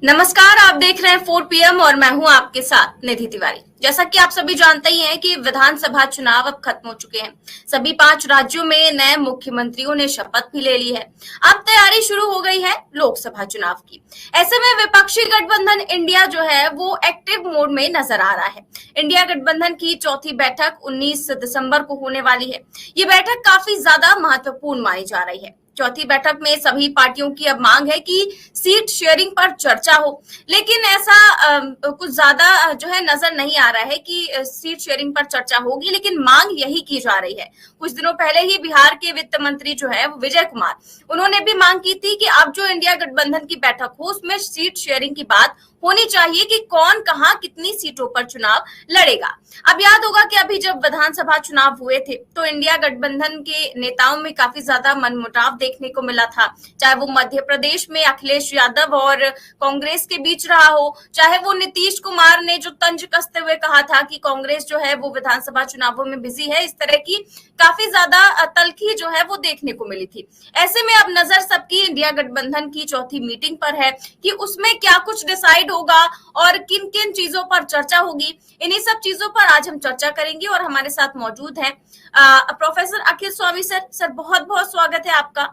नमस्कार, आप देख रहे हैं 4 PM और मैं हूं आपके साथ निधि तिवारी। जैसा कि आप सभी जानते ही हैं कि विधानसभा चुनाव अब खत्म हो चुके हैं। सभी 5 राज्यों में नए मुख्यमंत्रियों ने शपथ भी ले ली है। अब तैयारी शुरू हो गई है लोकसभा चुनाव की। ऐसे में विपक्षी गठबंधन इंडिया जो है वो एक्टिव मोड में नजर आ रहा है। इंडिया गठबंधन की चौथी बैठक 19 दिसंबर को होने वाली है। ये बैठक काफी ज्यादा महत्वपूर्ण मानी जा रही है। चौथी बैठक में सभी पार्टियों की अब मांग है कि सीट शेयरिंग पर चर्चा हो, लेकिन ऐसा कुछ ज्यादा जो है नजर नहीं आ रहा है कि सीट शेयरिंग पर चर्चा होगी, लेकिन मांग यही की जा रही है। कुछ दिनों पहले ही बिहार के वित्त मंत्री जो है विजय कुमार, उन्होंने भी मांग की थी कि अब जो इंडिया गठबंधन की बैठक हो उसमें सीट शेयरिंग की बात होनी चाहिए कि कौन कहां कितनी सीटों पर चुनाव लड़ेगा। अब याद होगा कि अभी जब विधानसभा चुनाव हुए थे तो इंडिया गठबंधन के नेताओं में काफी ज्यादा मनमुटाव देखने को मिला था, चाहे वो मध्य प्रदेश में अखिलेश यादव और कांग्रेस के बीच रहा हो, चाहे वो नीतीश कुमार ने जो तंज कसते हुए कहा था कि कांग्रेस जो है वो विधानसभा चुनावों में बिजी है। इस तरह की काफी ज्यादा तल्खी जो है वो देखने को मिली थी। ऐसे में अब नजर सबकी इंडिया गठबंधन की चौथी मीटिंग पर है कि उसमें क्या कुछ डिसाइड होगा और किन किन चीजों पर चर्चा होगी। इन्हीं सब चीजों पर आज हम चर्चा करेंगे और हमारे साथ मौजूद हैं प्रोफेसर अखिल स्वामी सर। सर बहुत बहुत स्वागत है आपका।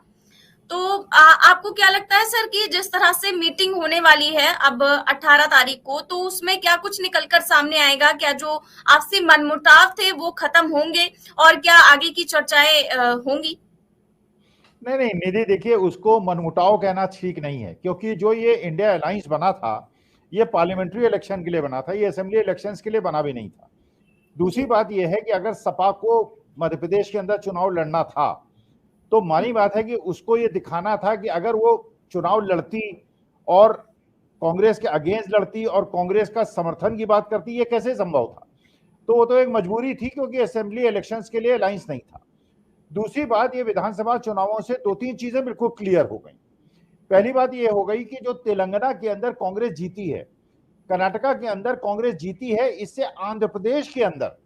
तो आपको क्या लगता है सर कि जिस तरह से मीटिंग होने वाली है अब 18 तारीख को, तो उसमें क्या कुछ निकलकर सामने आएगा? क्या जो आपसी मनमुटाव थे वो खत्म होंगे और क्या आगे की चर्चाएं होंगी? नहीं नहीं निधि, देखिए उसको मनमुटाव कहना ठीक नहीं है, क्योंकि जो ये इंडिया अलायंस बना था ये पार्लियामेंट्री इलेक्शन के लिए बना था, ये असेंबली इलेक्शंस के लिए बना भी नहीं था। दूसरी बात यह है कि अगर सपा को मध्य प्रदेश के अंदर चुनाव लड़ना था तो मानी बात है कि उसको ये दिखाना था कि अगर वो चुनाव लड़ती और कांग्रेस के अगेंस्ट लड़ती और कांग्रेस का समर्थन की बात करती, ये कैसे संभव था? तो वो तो एक मजबूरी थी, क्योंकि असेंबली इलेक्शंस के लिए अलायंस नहीं था। दूसरी बात, ये विधानसभा चुनावों से दो तीन चीजें बिल्कुल क्लियर हो गई। पहली बात ये हो गई कि जो तेलंगाना के अंदर कांग्रेस जीती है, कर्नाटका के अंदर कांग्रेस जीती है, इससे आंध्र प्रदेश के अंदर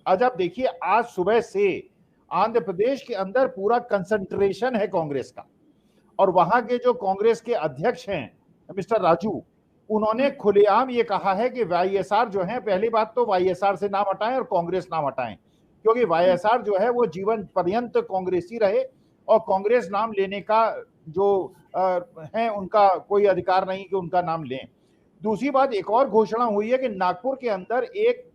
आज आप देखिए, आज सुबह से आंध्र प्रदेश के अंदर पूरा कंसंट्रेशन है कांग्रेस का। और वहां के जो कांग्रेस के अध्यक्ष हैं मिस्टर राजू, उन्होंने खुलेआम ये कहा है कि वाईएसआर जो है, पहली बात तो वाईएसआर से नाम हटाएं और कांग्रेस नाम हटाएं, क्योंकि वाईएसआर जो है वो जीवन पर्यंत कांग्रेसी रहे और कांग्रेस नाम लेने का जो है उनका कोई अधिकार नहीं कि उनका नाम लें। दूसरी बात, एक और घोषणा हुई है कि नागपुर के अंदर एक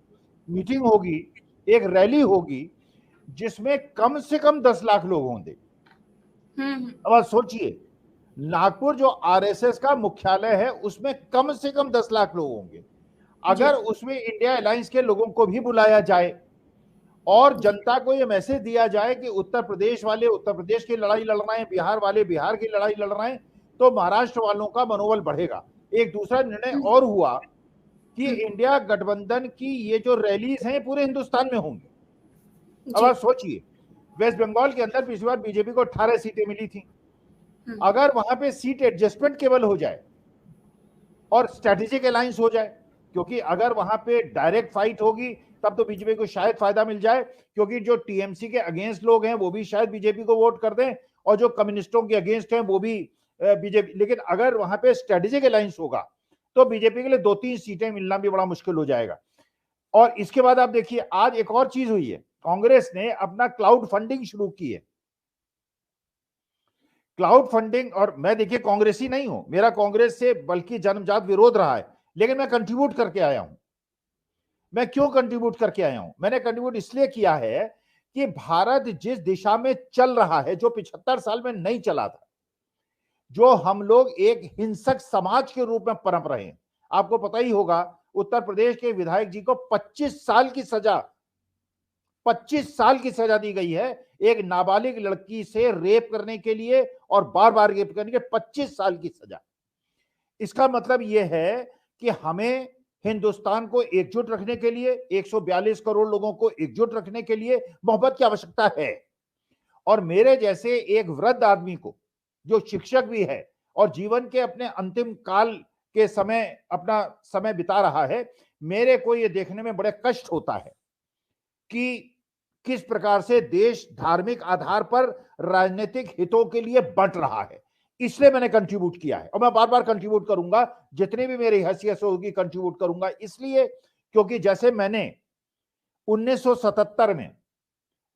मीटिंग होगी, एक रैली होगी, जिसमें कम से कम 10 लाख लोग होंगे। अब आप सोचिए, नागपुर जो आरएसएस का मुख्यालय है उसमें कम से कम 10 लाख लोग होंगे। अगर उसमें इंडिया अलायंस के लोगों को भी बुलाया जाए और जनता को यह मैसेज दिया जाए कि उत्तर प्रदेश वाले उत्तर प्रदेश की लड़ाई लड़ रहे हैं, बिहार वाले बिहार की लड़ाई लड़ रहे हैं, तो महाराष्ट्र वालों का मनोबल बढ़ेगा। एक दूसरा निर्णय और हुआ कि इंडिया गठबंधन की ये जो रैलीज हैं पूरे हिंदुस्तान में होंगी। अब आप सोचिए, वेस्ट बंगाल के अंदर पिछली बार बीजेपी को 18 सीटें मिली थी। अगर वहां पे सीट एडजस्टमेंट केवल हो जाए और स्ट्रेटेजिक अलायंस हो जाए, क्योंकि अगर वहां पे डायरेक्ट फाइट होगी तब तो बीजेपी को शायद फायदा मिल जाए, क्योंकि जो टीएमसी के अगेंस्ट लोग हैं वो भी शायद बीजेपी को वोट कर दें और जो कम्युनिस्टों के अगेंस्ट हैं वो भी बीजेपी। लेकिन अगर वहां पे स्ट्रेटेजिक अलायंस होगा तो बीजेपी के लिए 2-3 सीटें मिलना भी बड़ा मुश्किल हो जाएगा। और इसके बाद आप देखिए, आज एक और चीज हुई है, कांग्रेस ने अपना क्लाउड फंडिंग शुरू की है। क्लाउड फंडिंग, और मैं देखिए कांग्रेसी नहीं हूं, मेरा कांग्रेस से बल्कि जन्मजात विरोध रहा है, लेकिन मैं कंट्रीब्यूट करके आया हूं। मैं क्यों कंट्रीब्यूट करके आया हूं? मैंने कंट्रीब्यूट इसलिए किया है कि भारत जिस दिशा में चल रहा है, जो 75 साल में नहीं चला था, जो हम लोग एक हिंसक समाज के रूप में पनप रहे हैं। आपको पता ही होगा, उत्तर प्रदेश के विधायक जी को 25 साल की सजा 25 साल की सजा दी गई है, एक नाबालिग लड़की से रेप करने के लिए और बार बार रेप करने के 25 साल की सजा। इसका मतलब यह है कि हमें हिंदुस्तान को एकजुट रखने के लिए, 142 करोड़ लोगों को एकजुट रखने के लिए मोहब्बत की आवश्यकता है। और मेरे जैसे एक वृद्ध आदमी को, जो शिक्षक भी है और जीवन के अपने अंतिम काल के समय अपना समय बिता रहा है, मेरे को यह देखने में बड़े कष्ट होता है कि किस प्रकार से देश धार्मिक आधार पर राजनीतिक हितों के लिए बंट रहा है। इसलिए मैंने कंट्रीब्यूट किया है और मैं बार बार कंट्रीब्यूट करूंगा, जितनी भी मेरी हैसियत होगी कंट्रीब्यूट करूंगा, इसलिए क्योंकि जैसे मैंने 1977 में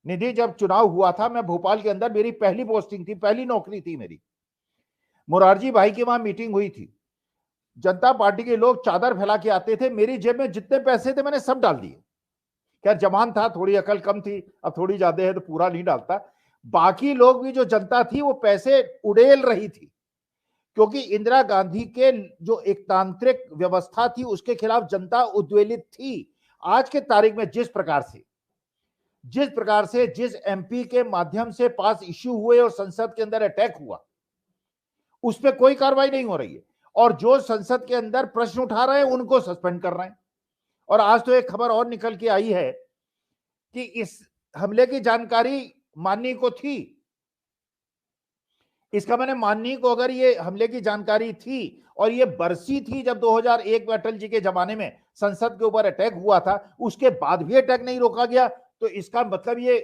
निधि जब चुनाव हुआ था, मैं भोपाल के अंदर, मेरी पहली पोस्टिंग थी, पहली नौकरी थी मेरी, मुरारजी भाई की वहां मीटिंग हुई थी, जनता पार्टी के लोग चादर फैला के आते थे, मेरी जेब में जितने पैसे थे मैंने सब डाल दिए। खैर जवान था, थोड़ी अकल कम थी, अब थोड़ी ज्यादा है तो पूरा नहीं डालता। बाकी लोग भी, जो जनता थी वो पैसे उड़ेल रही थी, क्योंकि इंदिरा गांधी के जो एक तांत्रिक व्यवस्था थी उसके खिलाफ जनता उद्वेलित थी। आज के तारीख में जिस प्रकार से जिस एमपी के माध्यम से पास इश्यू हुए और संसद के अंदर अटैक हुआ, उस पर कोई कार्रवाई नहीं हो रही है, और जो संसद के अंदर प्रश्न उठा रहे हैं उनको सस्पेंड कर रहे हैं। और आज तो एक खबर और निकल के आई है कि इस हमले की जानकारी माननीय को थी। इसका मैंने माननीय को, अगर ये हमले की जानकारी थी और ये बरसी थी जब 2001 में अटल जी के जमाने में संसद के ऊपर अटैक हुआ था, उसके बाद भी अटैक नहीं रोका गया, तो इसका मतलब ये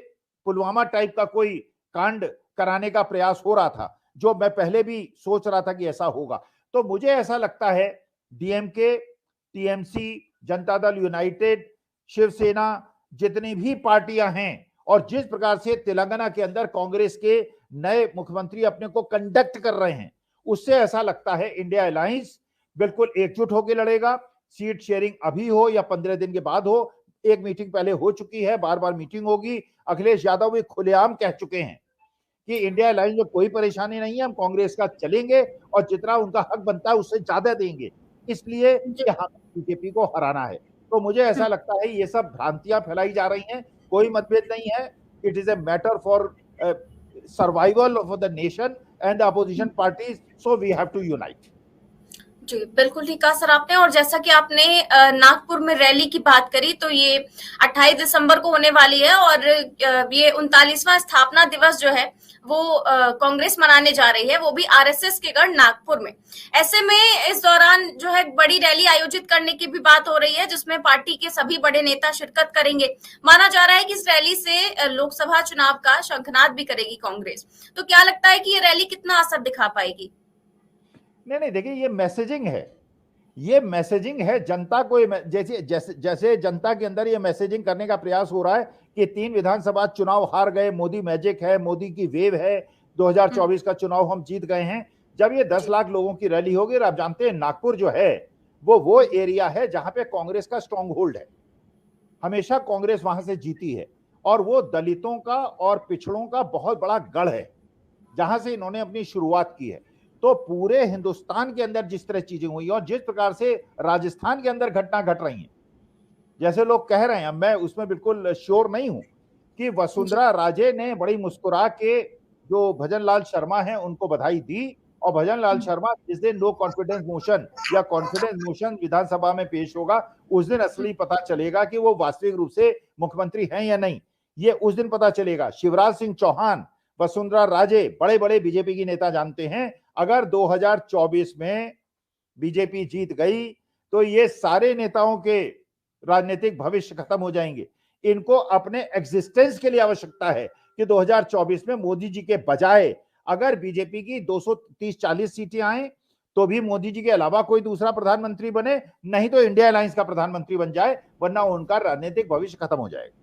पुलवामा टाइप का कोई कांड कराने का प्रयास हो रहा था, जो मैं पहले भी सोच रहा था कि ऐसा होगा। तो मुझे ऐसा लगता है DMK, TMC, Janata Dal United, Shiv Sena, जितनी भी पार्टियां हैं, और जिस प्रकार से तेलंगाना के अंदर कांग्रेस के नए मुख्यमंत्री अपने को कंडक्ट कर रहे हैं, उससे ऐसा लगता है इंडिया अलायंस बिल्कुल एकजुट होकर लड़ेगा। सीट शेयरिंग अभी हो या 15 दिन के बाद हो, एक मीटिंग पहले हो चुकी है, बार बार मीटिंग होगी। अखिलेश यादव भी खुलेआम कह चुके हैं कि इंडिया अलायंस में कोई परेशानी नहीं है, हम कांग्रेस का चलेंगे और जितना उनका हक बनता है उससे ज्यादा देंगे, इसलिए कि हमें बीजेपी को हराना है। तो मुझे ऐसा लगता है ये सब भ्रांतियां फैलाई जा रही हैं, कोई मतभेद नहीं है। It is a matter for survival of the nation and the opposition parties, so we have to unite. जी, बिल्कुल ठीक कहा सर आपने। और जैसा कि आपने नागपुर में रैली की बात करी, तो ये 28 दिसंबर को होने वाली है और ये 39वां स्थापना दिवस जो है वो कांग्रेस मनाने जा रही है, वो भी आरएसएस के गढ़ नागपुर में। ऐसे में इस दौरान जो है बड़ी रैली आयोजित करने की भी बात हो रही है, जिसमें पार्टी के सभी बड़े नेता शिरकत करेंगे। माना जा रहा है कि इस रैली से लोकसभा चुनाव का शंखनाद भी करेगी कांग्रेस। तो क्या लगता है कि ये रैली कितना असर दिखा पाएगी? नहीं, देखिए ये मैसेजिंग है जनता को, जैसे जनता के अंदर ये मैसेजिंग करने का प्रयास हो रहा है कि 3 विधानसभा चुनाव हार गए, मोदी मैजिक है, मोदी की वेव है, 2024 का चुनाव हम जीत गए हैं। जब ये 10 लाख लोगों की रैली होगी, और आप जानते हैं नागपुर जो है वो एरिया है जहां पे कांग्रेस का स्ट्रॉन्ग होल्ड है, हमेशा कांग्रेस वहां से जीती है, और वो दलितों का और पिछड़ों का बहुत बड़ा गढ़ है जहां से इन्होंने अपनी शुरुआत की है। तो पूरे हिंदुस्तान के अंदर जिस तरह चीजें हुई और जिस प्रकार से राजस्थान के अंदर घटना घट रही हैं, जैसे लोग कह रहे हैं, मैं उसमें बिल्कुल श्योर नहीं हूं, कि वसुंधरा राजे ने बड़ी मुस्कुरा के जो भजन लाल शर्मा हैं उनको बधाई दी, और भजन लाल शर्मा जिस दिन नो कॉन्फिडेंस मोशन या कॉन्फिडेंस मोशन विधानसभा में पेश होगा, उस दिन असली पता चलेगा कि वो वास्तविक रूप से मुख्यमंत्री हैं या नहीं, ये उस दिन पता चलेगा। शिवराज सिंह चौहान, वसुंधरा राजे, बड़े बड़े बीजेपी की नेता जानते हैं, अगर 2024 में बीजेपी जीत गई तो ये सारे नेताओं के राजनीतिक भविष्य खत्म हो जाएंगे। इनको अपने एग्जिस्टेंस के लिए आवश्यकता है कि 2024 में मोदी जी के बजाय अगर बीजेपी की 230-40 सीटें आए तो भी मोदी जी के अलावा कोई दूसरा प्रधानमंत्री बने, नहीं तो इंडिया अलायंस का प्रधानमंत्री बन जाए, वरना उनका राजनीतिक भविष्य खत्म हो जाएगा।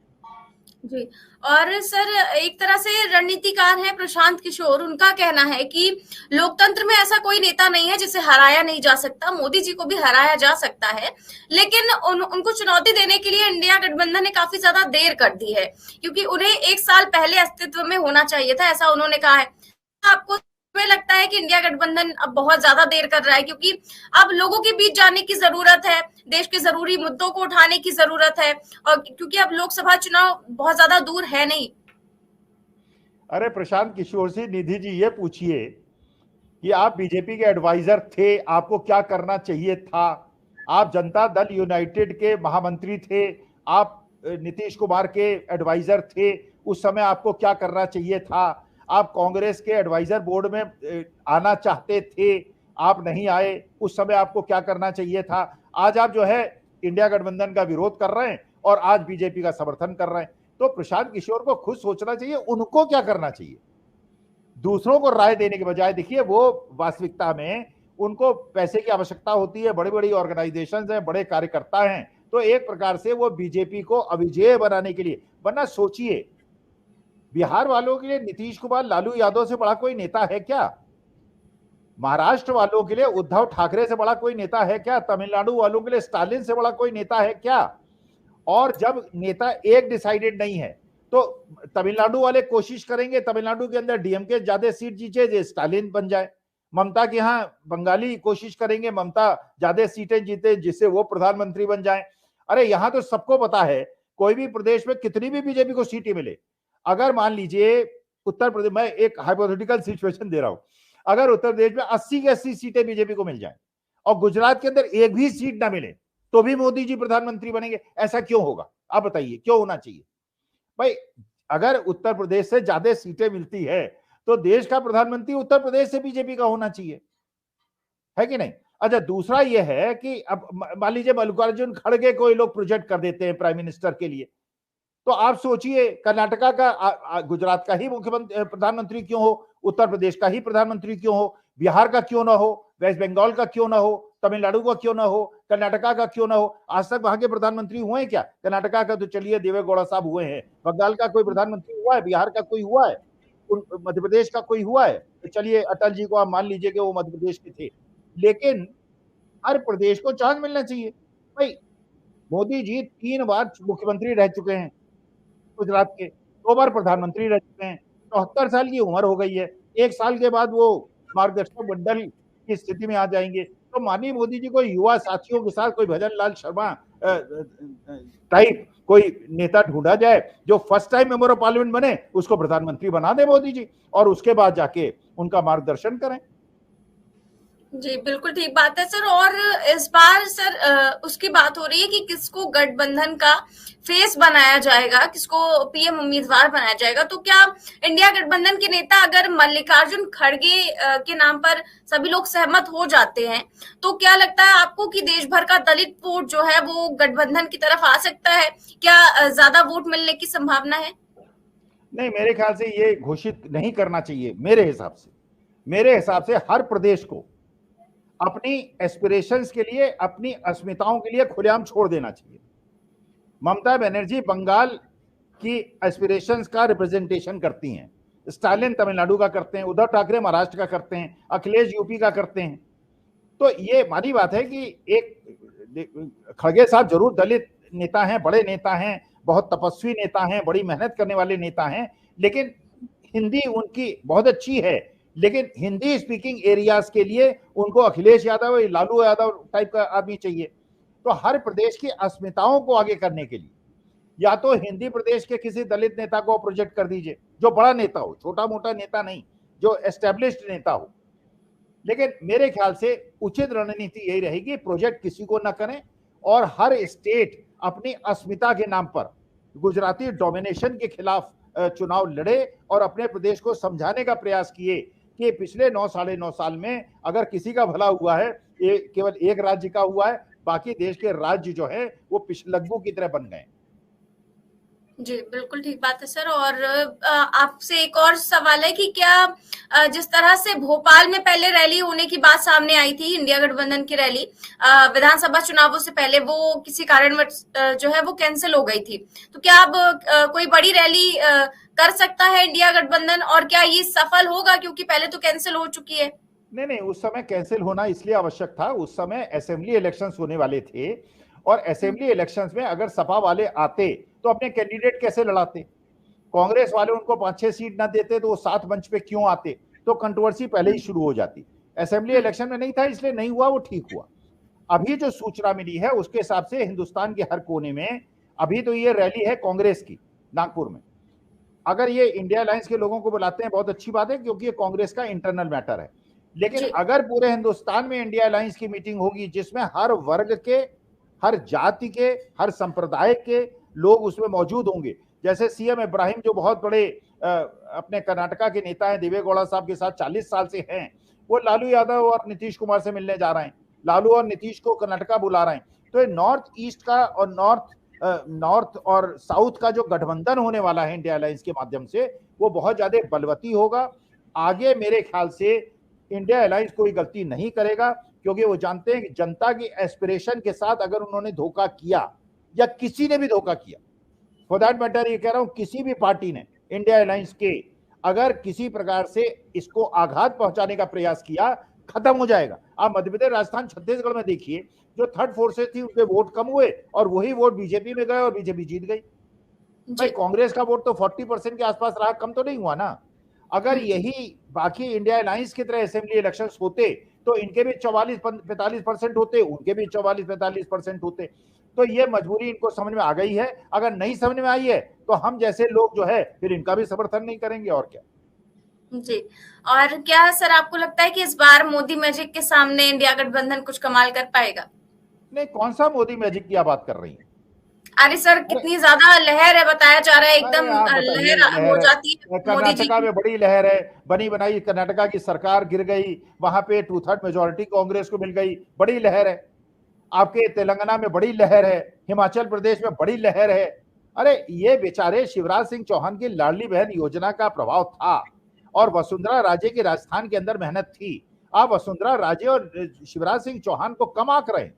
जी, और सर एक तरह से रणनीतिकार हैं प्रशांत किशोर, उनका कहना है कि लोकतंत्र में ऐसा कोई नेता नहीं है जिसे हराया नहीं जा सकता, मोदी जी को भी हराया जा सकता है, लेकिन उनको चुनौती देने के लिए इंडिया गठबंधन ने काफी ज्यादा देर कर दी है, क्योंकि उन्हें 1 साल पहले अस्तित्व में होना चाहिए था, ऐसा उन्होंने कहा है। आपको लगता है कि इंडिया गठबंधन अब बहुत ज्यादा देर कर रहा है, क्योंकि अब लोगों के बीच जाने की जरूरत है, देश के जरूरी मुद्दों को उठाने की जरूरत है, और क्योंकि अब लोकसभा चुनाव बहुत ज्यादा दूर है नहीं। अरे प्रशांत किशोर से निधि जी ये पूछिए कि आप बीजेपी के एडवाइजर थे, आपको क्या करना चाहिए था? आप जनता दल यूनाइटेड के महामंत्री थे, आप नीतीश कुमार के एडवाइजर थे, उस समय आपको क्या करना चाहिए था? आप कांग्रेस के एडवाइजर बोर्ड में आना चाहते थे, आप नहीं आए, उस समय आपको क्या करना चाहिए था? आज आप जो है इंडिया गठबंधन का विरोध कर रहे हैं और आज बीजेपी का समर्थन कर रहे हैं। तो प्रशांत किशोर को खुद सोचना चाहिए उनको क्या करना चाहिए। दूसरों को राय देने के बजाय, देखिए वो वास्तविकता में उनको पैसे की आवश्यकता होती है, बड़ी बड़ी ऑर्गेनाइजेशंस हैं, बड़े कार्यकर्ता हैं, तो एक प्रकार से वो बीजेपी को अविजेय बनाने के लिए, वरना सोचिए बिहार वालों के लिए नीतीश कुमार लालू यादव से बड़ा कोई नेता है क्या? महाराष्ट्र वालों के लिए उद्धव ठाकरे से बड़ा कोई नेता है क्या? तमिलनाडु वालों के लिए स्टालिन से बड़ा कोई नेता है क्या? और जब नेता एक डिसाइडेड नहीं है तो तमिलनाडु वाले कोशिश करेंगे तमिलनाडु के अंदर डीएमके ज्यादा सीट जीते जो स्टालिन बन जाए, ममता के यहाँ बंगाली कोशिश करेंगे ममता ज्यादा सीटें जीते जिससे वो प्रधानमंत्री बन जाए। अरे यहाँ तो सबको पता है कोई भी प्रदेश में कितनी भी बीजेपी को सीटें मिले, अगर मान लीजिए उत्तर प्रदेश, मैं एक हाइपोथेटिकल सिचुएशन दे रहा हूं, अगर उत्तर प्रदेश में 80 की 80 सीटें बीजेपी को मिल जाए और गुजरात के अंदर एक भी सीट ना मिले तो भी मोदी जी प्रधानमंत्री बनेंगे, ऐसा क्यों होगा? आप बताइए क्यों होना चाहिए भाई? अगर उत्तर प्रदेश से ज्यादा सीटें मिलती है तो देश का प्रधानमंत्री उत्तर प्रदेश से बीजेपी का होना चाहिए, है कि नहीं? अच्छा, दूसरा यह है कि अब मान लीजिए मल्लिकार्जुन खड़गे कोई लोग प्रोजेक्ट कर देते हैं प्राइम मिनिस्टर के लिए, तो आप सोचिए कर्नाटका का गुजरात का ही मुख्यमंत्री प्रधानमंत्री क्यों हो, उत्तर प्रदेश का ही प्रधानमंत्री क्यों हो, बिहार का क्यों ना हो, वेस्ट बंगाल का क्यों ना हो, तमिलनाडु का क्यों ना हो, कर्नाटका का क्यों ना हो? आज तक वहां के प्रधानमंत्री हुए हैं क्या? कर्नाटका का तो चलिए देवेगौड़ा साहब हुए हैं, बंगाल का कोई प्रधानमंत्री हुआ है, बिहार का कोई हुआ है, मध्य प्रदेश का कोई हुआ है? तो चलिए अटल जी को आप मान लीजिए कि वो मध्य प्रदेश के थे, लेकिन हर प्रदेश को चांस मिलना चाहिए भाई। मोदी जी 3 बार मुख्यमंत्री रह चुके हैं गुजरात के, 2 बार प्रधानमंत्री रह चुके हैं, 74 साल की उम्र हो गई है, 1 साल के बाद वो मार्गदर्शक मंडल की स्थिति में आ जाएंगे। तो माननीय मोदी जी को युवा साथियों के साथ कोई भजन लाल शर्मा टाइप कोई नेता ढूंढा जाए जो first time member of parliament बने, उसको प्रधानमंत्री बना दे मोदी जी और उसके बाद जाके उनका मार्गदर्शन करें। जी, बिल्कुल ठीक बात है सर। और इस बार सर उसकी बात हो रही है कि किसको गठबंधन का फेस बनाया जाएगा, किसको पीएम उम्मीदवार बनाया जाएगा। तो क्या इंडिया गठबंधन के नेता अगर मल्लिकार्जुन खड़गे के नाम पर सभी लोग सहमत हो जाते हैं, तो क्या लगता है आपको कि देश भर का दलित वोट जो है वो गठबंधन की तरफ आ सकता है? क्या ज्यादा वोट मिलने की संभावना है? नहीं, मेरे ख्याल से ये घोषित नहीं करना चाहिए। मेरे हिसाब से हर प्रदेश को अपनी एस्पिरेशंस के लिए, अपनी अस्मिताओं के लिए खुलेआम छोड़ देना चाहिए। ममता बनर्जी बंगाल की एस्पिरेशंस का रिप्रेजेंटेशन करती हैं, स्टालिन तमिलनाडु का करते हैं, उद्धव ठाकरे महाराष्ट्र का करते हैं, अखिलेश यूपी का करते हैं। तो ये मानी बात है कि एक खड़गे साहब जरूर दलित नेता हैं, बड़े नेता हैं, बहुत तपस्वी नेता हैं, बड़ी मेहनत करने वाले नेता हैं, लेकिन हिंदी उनकी बहुत अच्छी है, लेकिन हिंदी स्पीकिंग एरियाज के लिए उनको अखिलेश यादव, लालू यादव टाइप का आदमी चाहिए। तो हर प्रदेश की अस्मिताओं को आगे करने के लिए या तो हिंदी प्रदेश के किसी दलित नेता को प्रोजेक्ट कर दीजिए जो बड़ा नेता हो, छोटा मोटा नेता नहीं, जो एस्टेब्लिश्ड नेता हो। लेकिन मेरे ख्याल से उचित रणनीति यही रहेगी, प्रोजेक्ट किसी को ना करें और हर स्टेट अपनी अस्मिता के नाम पर गुजराती डोमिनेशन के खिलाफ चुनाव लड़े और अपने प्रदेश को समझाने का प्रयास किए कि पिछले 9 साढ़े 9 साल में अगर किसी का भला हुआ है, केवल एक राज्य का हुआ है, बाकी देश के राज्य जो है वो पिछलग्गू की तरह बन गए। जी, बिल्कुल ठीक बात है सर। और आपसे एक और सवाल है कि क्या जिस तरह से भोपाल में पहले रैली होने की बात सामने आई थी, इंडिया गठबंधन की रैली विधानसभा चुनावों से पहले, वो किसी कारणवश जो है वो कैंसिल हो गई थी, तो क्या अब कोई बड़ी रैली कर सकता है इंडिया गठबंधन, और क्या ये सफल होगा क्योंकि पहले तो कैंसिल हो चुकी है? नहीं, उस समय कैंसिल होना इसलिए आवश्यक था, उस समय असेंबली इलेक्शंस होने वाले थे और असेंबली इलेक्शंस में अगर सपा वाले आते तो अपने कैंडिडेट कैसे लड़ाते? कांग्रेस वाले उनको 5-6 सीट ना देते तो वो 7 मंच पे क्यों आते? तो कंट्रोवर्सी पहले ही शुरू हो जाती। असेंबली इलेक्शन में नहीं था इसलिए नहीं हुआ, वो ठीक हुआ। अभी जो सूचना मिली है उसके हिसाब से हिंदुस्तान के हर कोने में अभी तो ये रैली है कांग्रेस की नागपुर में। अगर ये इंडिया अलायंस के लोगों को बुलाते हैं बहुत अच्छी बात है क्योंकि ये कांग्रेस का इंटरनल मैटर है, लेकिन अगर पूरे हिंदुस्तान में इंडिया अलायंस की मीटिंग होगी जिसमें हर वर्ग के, हर जाति के, हर संप्रदाय के लोग उसमें मौजूद होंगे, जैसे सीएम इब्राहिम जो बहुत बड़े अपने कर्नाटका के नेता हैं, देवेगौड़ा साहब के साथ 40 साल से हैं, वो लालू यादव और नीतीश कुमार से मिलने जा रहे हैं, लालू और नीतीश को कर्नाटका बुला रहे हैं। तो ये नॉर्थ ईस्ट का और नॉर्थ और साउथ का जो गठबंधन होने वाला है इंडिया अलायंस के माध्यम से, वो बहुत ज्यादा बलवती होगा। आगे मेरे ख्याल से इंडिया अलायंस कोई गलती नहीं करेगा, क्योंकि वो जानते हैं कि जनता की एस्पिरेशन के साथ अगर उन्होंने धोखा किया या किसी ने भी धोखा किया, फॉर दैट मैटर ये कह रहा हूं, किसी भी पार्टी ने इंडिया अलायंस के अगर किसी प्रकार से इसको आघात पहुंचाने का प्रयास किया, खत्म हो जाएगा। आप मध्य प्रदेश, राजस्थान, छत्तीसगढ़ में देखिए, जो थर्ड फोर्सेस थी उनके वोट कम हुए और वही वोट बीजेपी में गए और बीजेपी जीत गई। भाई कांग्रेस का वोट तो 40% के आसपास रहा, कम तो नहीं हुआ ना। अगर यही बाकी इंडिया अलायंस की तरह असेंबली इलेक्शंस होते तो इनके भी 44-45% होते, उनके भी 44-45% होते। तो ये मजबूरी इनको समझ में आ गई है। अगर नहीं समझ में आई है तो हम जैसे लोग जो है फिर इनका भी समर्थन नहीं करेंगे, और क्या। जी। और क्या सर आपको लगता है कि इस बार मोदी मैजिक के सामने इंडिया गठबंधन कुछ कमाल कर पाएगा? नहीं, कौन सा मोदी मैजिक की आप बात कर रही हैं? अरे सर, कितनी ज्यादा लहर है, बताया जा रहा है एकदम आप बताइए, लहर हो लहर जाती है है मोदी जी कर्नाटका की। में, बड़ी लहर है, बनी बनाई कर्नाटका की सरकार गिर गई, वहां पे 2/3 मेजोरिटी कांग्रेस को मिल गई, बड़ी लहर है। आपके तेलंगाना में बड़ी लहर है, हिमाचल प्रदेश में बड़ी लहर है। अरे ये बेचारे शिवराज सिंह चौहान की लाडली बहन योजना का प्रभाव था, और वसुंधरा राजे की राजस्थान के अंदर मेहनत थी। आप वसुंधरा राजे और शिवराज सिंह चौहान को कम आंक रहे हैं।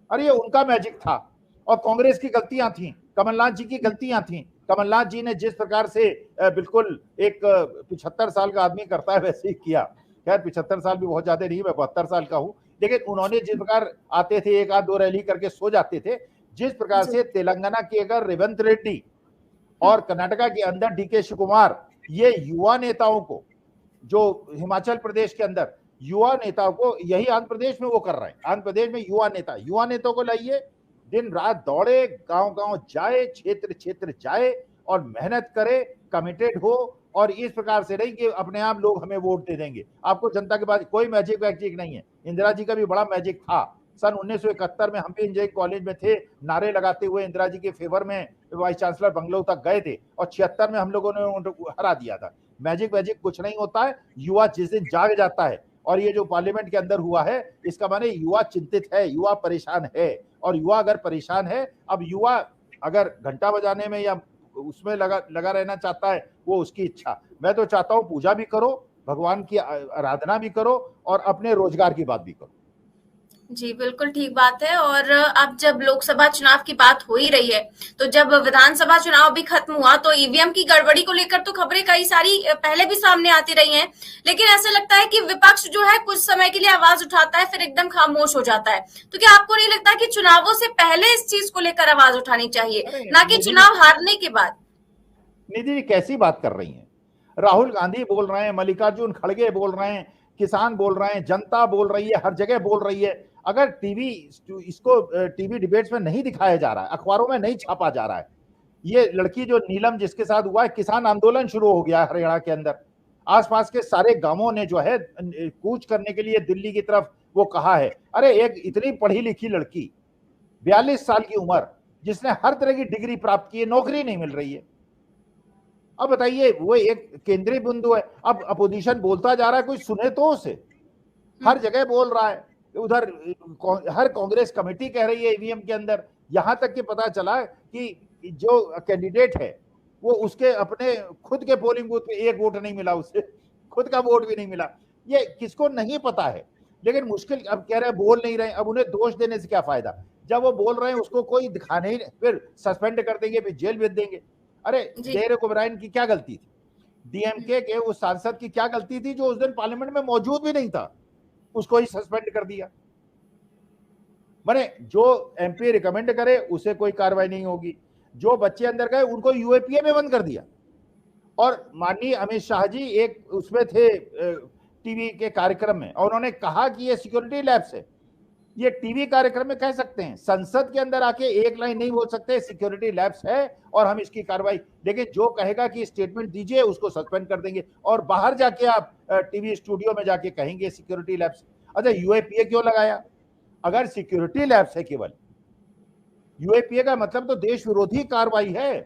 अरे ये उनका मैजिक था, और कांग्रेस की गलतियां थी, कमलनाथ जी की गलतियां थी। कमलनाथ जी ने जिस प्रकार से बिल्कुल एक 75 साल का आदमी करता है वैसे ही किया। खैर 75 साल भी बहुत ज्यादा नहीं, मैं 72 साल का हूं, लेकिन उन्होंने जिस प्रकार आते थे, एक आध दो रैली करके सो जाते थे, जिस प्रकार से तेलंगाना के अगर रेवंत रेड्डी और कर्नाटका के अंदर डीके शिवकुमार, ये युवा नेताओं को, जो हिमाचल प्रदेश के अंदर युवा नेताओं को, यही आंध्र प्रदेश में वो कर रहे हैं। आंध्र प्रदेश में युवा नेताओं को लाइए, दिन रात दौड़े, गांव गांव जाए, क्षेत्र क्षेत्र जाए और मेहनत करे, कमिटेड हो, और इस प्रकार से नहीं कि अपने आप लोग हमें वोट दे देंगे। आपको जनता के पास कोई मैजिक वैजिक नहीं है। इंदिरा जी का भी बड़ा मैजिक था। सन 1971 में हम भी इंजीनियरिंग कॉलेज में थे, नारे लगाते हुए इंदिरा जी के फेवर में वाइस चांसलर बंगलो तक गए थे, और 76 में हम लोगों ने उनको हरा दिया था। मैजिक वैजिक कुछ नहीं होता है। युवा जिस दिन जाग जाता है, और ये जो पार्लियामेंट के अंदर हुआ है, इसका माने युवा चिंतित है, युवा परेशान है। और युवा अगर परेशान है, अब युवा अगर घंटा बजाने में या उसमें लगा रहना चाहता है, वो उसकी इच्छा। मैं तो चाहता हूं पूजा भी करो, भगवान की आराधना भी करो, और अपने रोजगार की बात भी करो। जी, बिल्कुल ठीक बात है। और अब जब लोकसभा चुनाव की बात हो ही रही है, तो जब विधानसभा चुनाव भी खत्म हुआ तो ईवीएम की गड़बड़ी को लेकर तो खबरें कई सारी पहले भी सामने आती रही हैं, लेकिन ऐसा लगता है कि विपक्ष जो है कुछ समय के लिए आवाज उठाता है, फिर एकदम खामोश हो जाता है। तो क्या आपको नहीं लगता कि चुनावों से पहले इस चीज को लेकर आवाज उठानी चाहिए, ना कि चुनाव हारने के बाद? निधि जी कैसी बात कर रही हैं? राहुल गांधी बोल रहे हैं, मल्लिकार्जुन खड़गे बोल रहे हैं, किसान बोल रहे हैं, जनता बोल रही है, हर जगह बोल रही है। अगर इसको टीवी डिबेट्स में नहीं दिखाया जा रहा है, अखबारों में नहीं छापा जा रहा है, ये लड़की जो नीलम जिसके साथ हुआ है, किसान आंदोलन शुरू हो गया हरियाणा के अंदर। आसपास के सारे गांवों ने जो है कूच करने के लिए दिल्ली की तरफ वो कहा है। अरे एक इतनी पढ़ी लिखी लड़की, 42 साल की उम्र, जिसने हर तरह की डिग्री प्राप्त की है, नौकरी नहीं मिल रही है। अब बताइए, वो एक केंद्रीय बिंदु है। अब अपोजिशन बोलता जा रहा है, कोई सुने तो उसे। हर जगह बोल रहा है, उधर हर कांग्रेस कमेटी कह रही है ईवीएम के अंदर। यहां तक कि पता चला कि जो कैंडिडेट है वो उसके अपने खुद के पोलिंग बूथ पे एक वोट नहीं मिला, उसे खुद का वोट भी नहीं मिला। ये किसको नहीं पता है, लेकिन मुश्किल, अब कह रहे हैं बोल नहीं रहे। अब उन्हें दोष देने से क्या फायदा, जब वो बोल रहे हैं उसको कोई दिखाने ही, फिर सस्पेंड कर देंगे, फिर जेल भेज देंगे। अरे डेरेक ओब्रायन की क्या गलती थी? डीएमके के उस सांसद की क्या गलती थी जो उस दिन पार्लियामेंट में मौजूद भी नहीं था? उसको ही सस्पेंड कर दिया। माने जो एमपी रिकमेंड करे उसे कोई कार्रवाई नहीं होगी, जो बच्चे अंदर गए उनको यूएपीए में बंद कर दिया। और माननीय अमित शाह जी एक उसमें थे टीवी के कार्यक्रम में, और उन्होंने कहा कि ये सिक्योरिटी लैब्स है। ये टीवी कार्यक्रम में कह सकते हैं, संसद के अंदर आके एक लाइन नहीं बोल सकते सिक्योरिटी लैब्स है और हम इसकी कार्रवाई। लेकिन जो कहेगा कि स्टेटमेंट दीजिए, उसको सस्पेंड कर देंगे, और बाहर जाके आप टीवी स्टूडियो में जाके कहेंगे सिक्योरिटी लैब्स। अच्छा, यूएपीए क्यों लगाया? अगर सिक्योरिटी लैब्स है केवल, यूएपीए का मतलब तो देश विरोधी कार्रवाई है।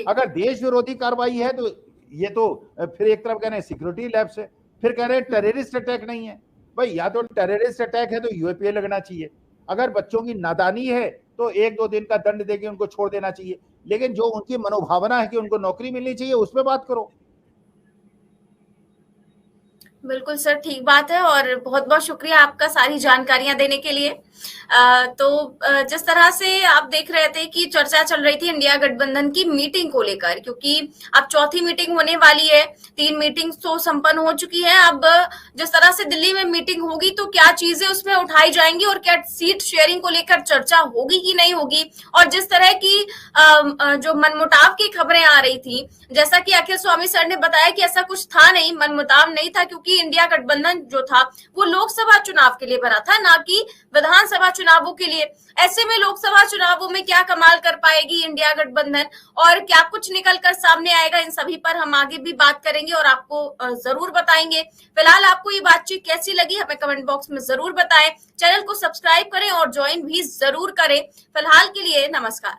अगर देश विरोधी कार्रवाई है तो ये तो फिर एक तरफ कह रहे हैं सिक्योरिटी लैब्स है, फिर कह रहे हैं टेररिस्ट अटैक नहीं है। भाई या तो टेररिस्ट अटैक है तो यूएपीए लगना चाहिए, अगर बच्चों की नादानी है तो 1-2 दिन का दंड देके उनको छोड़ देना चाहिए। लेकिन जो उनकी मनोभावना है कि उनको नौकरी मिलनी चाहिए, उसमें बात करो। बिल्कुल सर, ठीक बात है और बहुत-बहुत शुक्रिया आपका सारी जानकारियाँ देने के लिए। जिस तरह से आप देख रहे थे कि चर्चा चल रही थी इंडिया गठबंधन की मीटिंग को लेकर, क्योंकि अब चौथी मीटिंग होने वाली है, 3 मीटिंग तो संपन्न हो चुकी है। अब जिस तरह से दिल्ली में मीटिंग होगी तो क्या चीजें उसमें उठाई जाएंगी और क्या सीट शेयरिंग को लेकर चर्चा होगी कि नहीं होगी, और जिस तरह की जो मनमुटाव की खबरें आ रही थी, जैसा कि अखिल स्वामी सर ने बताया कि ऐसा कुछ था नहीं, मनमुटाव नहीं था, क्योंकि इंडिया गठबंधन जो था वो लोकसभा चुनाव के लिए बना था, ना कि विधानसभा चुनावों के लिए। ऐसे में लोकसभा चुनावों में क्या कमाल कर पाएगी इंडिया गठबंधन और क्या कुछ निकल कर सामने आएगा, इन सभी पर हम आगे भी बात करेंगे और आपको जरूर बताएंगे। फिलहाल आपको ये बातचीत कैसी लगी हमें कमेंट बॉक्स में जरूर बताएं। चैनल को सब्सक्राइब करें और ज्वाइन भी जरूर करें। फिलहाल के लिए नमस्कार।